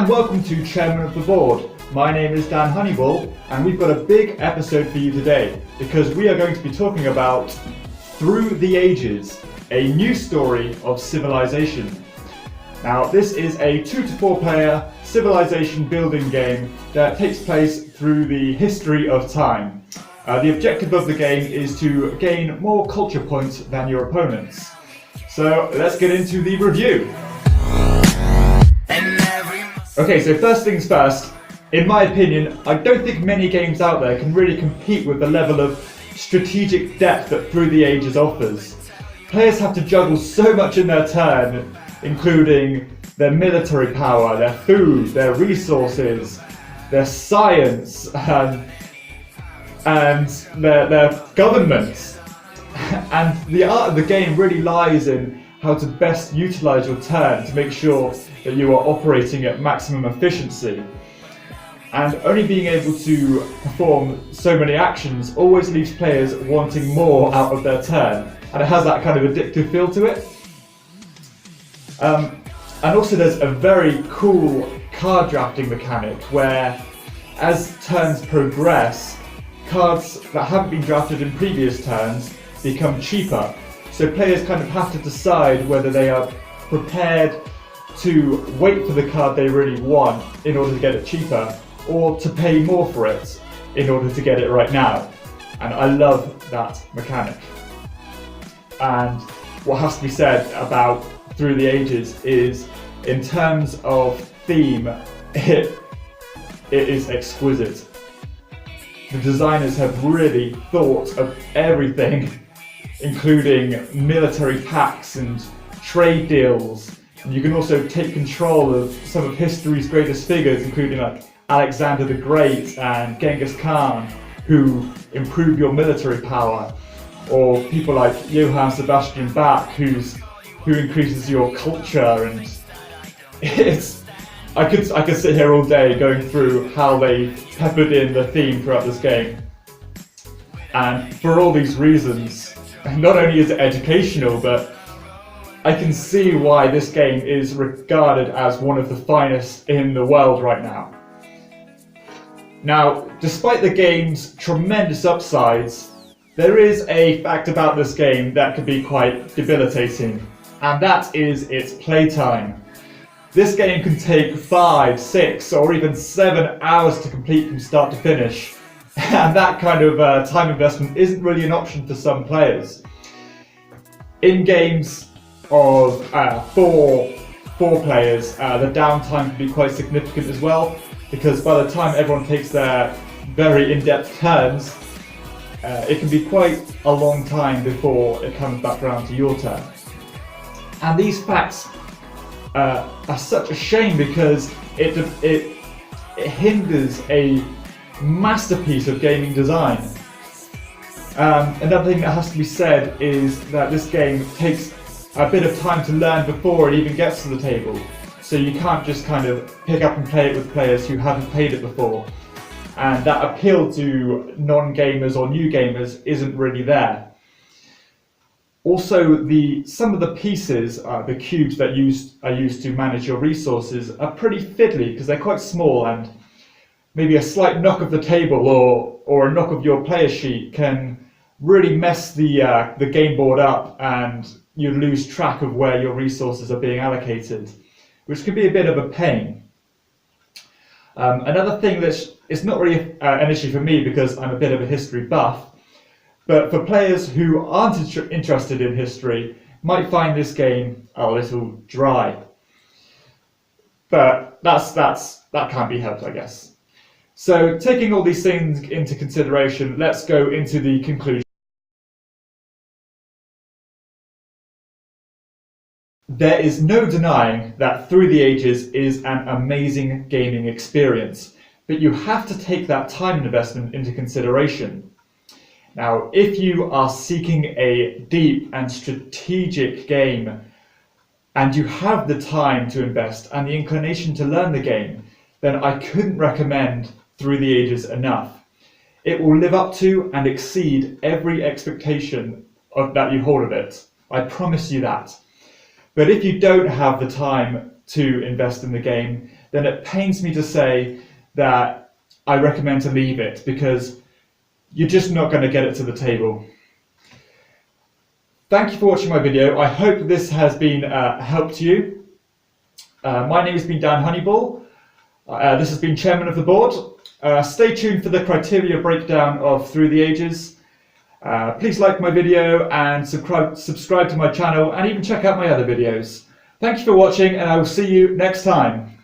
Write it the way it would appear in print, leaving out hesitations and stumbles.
and welcome to Chairman of the Board. My name is Dan Honeyball, and we've got a big episode for you today because we are going to be talking about Through the Ages, a new story of civilization. Now, this is a 2 to 4 player civilization building game that takes place through the history of time. The objective of the game is to gain more culture points than your opponents. So let's get into the review. Okay, so first things first, in my opinion, I don't think many games out there can really compete with the level of strategic depth that Through the Ages offers. Players have to juggle so much in their turn, including their military power, their food, their resources, their science, and their governments. And the art of the game really lies in how to best utilise your turn to make sure that you are operating at maximum efficiency. And only being able to perform so many actions always leaves players wanting more out of their turn, and it has that kind of addictive feel to it. And also there's a very cool card drafting mechanic where, as turns progress, cards that haven't been drafted in previous turns become cheaper. So players kind of have to decide whether they are prepared to wait for the card they really want in order to get it cheaper, or to pay more for it in order to get it right now. And I love that mechanic. And what has to be said about Through the Ages is, in terms of theme, it is exquisite. The designers have really thought of everything, including military pacts and trade deals. And you can also take control of some of history's greatest figures, including like Alexander the Great and Genghis Khan, who improve your military power, or people like Johann Sebastian Bach, who increases your culture. And I could sit here all day going through how they peppered in the theme throughout this game. And for all these reasons, not only is it educational, but I can see why this game is regarded as one of the finest in the world right now. Now, despite the game's tremendous upsides, there is a fact about this game that could be quite debilitating, and that is its playtime. This game can take 5, 6, or even 7 hours to complete from start to finish, and that kind of time investment isn't really an option for some players. In games of 4 players, the downtime can be quite significant as well, because by the time everyone takes their very in-depth turns, it can be quite a long time before it comes back around to your turn. And these facts are such a shame because it hinders a masterpiece of gaming design. Another thing that has to be said is that this game takes a bit of time to learn before it even gets to the table. So you can't just kind of pick up and play it with players who haven't played it before. And that appeal to non-gamers or new gamers isn't really there. Also, some of the pieces, the cubes that are used to manage your resources, are pretty fiddly because they're quite small, and maybe a slight knock of the table or a knock of your player sheet can really mess the game board up, and you lose track of where your resources are being allocated, which can be a bit of a pain. Another thing it's not really an issue for me because I'm a bit of a history buff, but for players who aren't interested in history, might find this game a little dry. But that can't be helped, I guess. So taking all these things into consideration, let's go into the conclusion. There is no denying that Through the Ages is an amazing gaming experience, but you have to take that time investment into consideration. Now, if you are seeking a deep and strategic game, and you have the time to invest and the inclination to learn the game, then I couldn't recommend Through the Ages enough. It will live up to and exceed every expectation that you hold of it. I promise you that. But if you don't have the time to invest in the game, then it pains me to say that I recommend to leave it, because you're just not going to get it to the table. Thank you for watching my video. I hope this has been help to you. My name has been Dan Honeyball. This has been Chairman of the Board. Stay tuned for the criteria breakdown of Through the Ages. Please like my video and subscribe to my channel, and even check out my other videos. Thank you for watching, and I will see you next time.